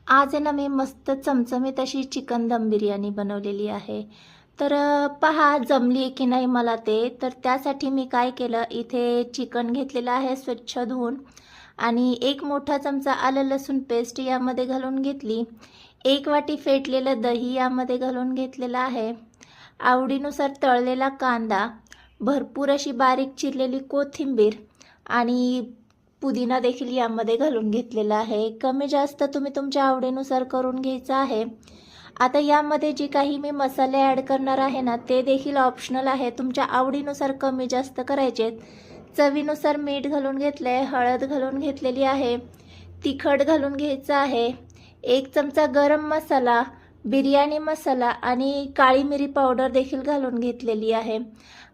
आज आहे ना मी मस्त चमचमीत अशी चिकन दम बिर्याणी बनवलेली आहे। तर पहा जमली की नाही मला ते। तर त्यासाठी मी काय केलं, इथे चिकन घेतलेलं आहे स्वच्छ धुवून आणि एक मोठा चमचा आलं लसूण पेस्ट यामध्ये घालून घेतली। एक वाटी फेटलेलं दही यामध्ये घालून घेतलेलं आहे। आवडीनुसार तळलेला कांदा, भरपूर अशी बारीक चिरलेली कोथिंबीर आणि पुदिना देखील यामध्ये घालून घेतलेला आहे। कमी जास्त तुम्ही तुमच्या आवडीनुसार करून घ्यायचं आहे। आता यामध्ये जी काही मी मसाले ॲड करणार आहे ना, ते देखील ऑप्शनल आहे, तुमच्या आवडीनुसार कमी जास्त करायचे। चवीनुसार मीठ घालून घेतले, हळद घालून घेतलेली आहे, तिखट घालून घ्यायचं आहे, एक चमचा गरम मसाला, बिर्याणी मसाला आणि काळी मिरी पावडर देखील घालून घेतलेली आहे।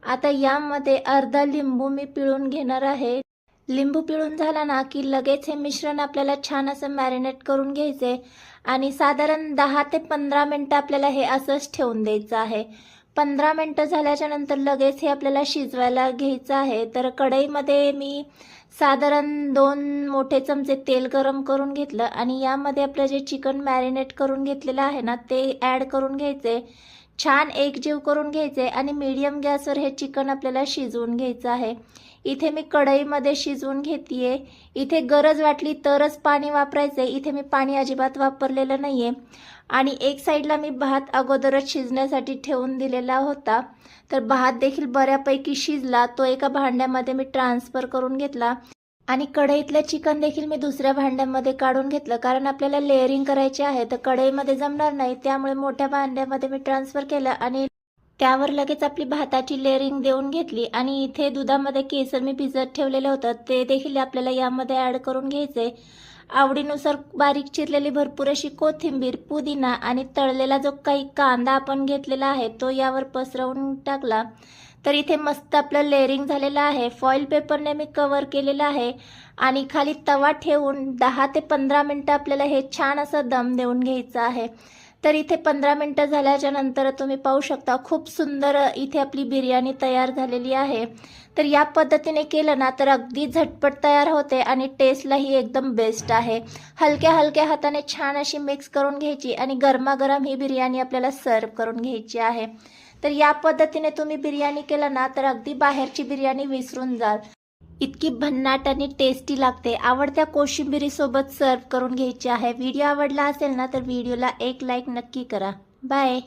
आता यामध्ये अर्धा लिंबू मी पिळून घेणार आहे। लिंबू पिळून झाला ना की लगेच हे मिश्रण आपल्याला छान असं मॅरिनेट करून घ्यायचे आणि साधारण 10 ते 15 मिनटं आपल्याला हे असंच ठेवून द्यायचं आहे। 15 मिनटं झाल्याच्या नंतर लगेच हे आपल्याला शिजवायला घ्यायचं आहे। तर कढईमध्ये मी साधारण 2 मोठे चमचे तेल गरम करून घेतलं आणि यामध्ये आपलं जे चिकन मॅरिनेट करून घेतलेलं आहे ना, ते ॲड करून घ्यायचे, छान एकजीव करून घ्यायचे आणि मीडियम गॅसवर हे चिकन आपल्याला शिजवून घ्यायचं आहे। इथे मी कढईमध्ये शिजवून घेतेय। इथे गरज वाटली तरच पाणी वापरायचे, इथे मी पाणी अजिबात वापरलेलं नाहीये। आणि एक साईडला मी भात अगोदरच शिजण्यासाठी ठेवून दिलेला होता। तर भात देखील बऱ्यापैकी शिजला, तो एका भांड्यामध्ये मी ट्रान्सफर करून घेतला आणि कढईतलं चिकन देखील मी दुसऱ्या भांड्यामध्ये काढून घेतलं, कारण आपल्याला लेअरिंग करायचे आहे तर कढईमध्ये जमणार नाही, त्यामुळे मोठ्या भांड्यामध्ये मी ट्रान्सफर केलं आणि त्यावर लगेच आपली भाताची लेअरिंग देऊन घेतली। आणि इथे दुधामध्ये केसर मी भिजत ठेवलेलं होतं, ते देखील आपल्याला यामध्ये ॲड करून घ्यायचे। आवडीनुसार बारीक चिरलेली भरपूर अशी कोथिंबीर, पुदिना आणि तळलेला जो काही कांदा आपण घेतलेला आहे तो यावर पसरवून टाकला। तर इथे मस्त आपलं लेअरिंग झालेलं आहे। फॉईल पेपरने मी कव्हर केलेलं आहे आणि खाली तवा ठेवून 10 ते 15 मिनटं आपल्याला हे छान असं दम देऊन घ्यायचं आहे। तर इथे 15 मिनटं झाल्याच्या नंतर तुम्ही पाहू शकता खूप सुंदर इथे आपली बिर्याणी तयार झालेली आहे। तर या पद्धतीने केलं ना तर अगदी झटपट तयार होते आणि टेस्टलाही एकदम बेस्ट आहे। हलक्या हलक्या हाताने छान अशी मिक्स करून घ्यायची आणि गरमागरम ही बिर्याणी आपल्याला सर्व करून घ्यायची आहे। तर या पद्धतीने तुम्ही बिर्याणी केलं ना तर अगदी बाहेरची बिर्याणी विसरून जाल, इतकी भन्नाट आणि टेस्टी लागते। आवडत्या कोशिंबिरी सोबत सर्व करून घ्यायची आहे। व्हिडिओ आवडला असेल ना तर व्हिडिओला एक लाईक नक्की करा। बाय।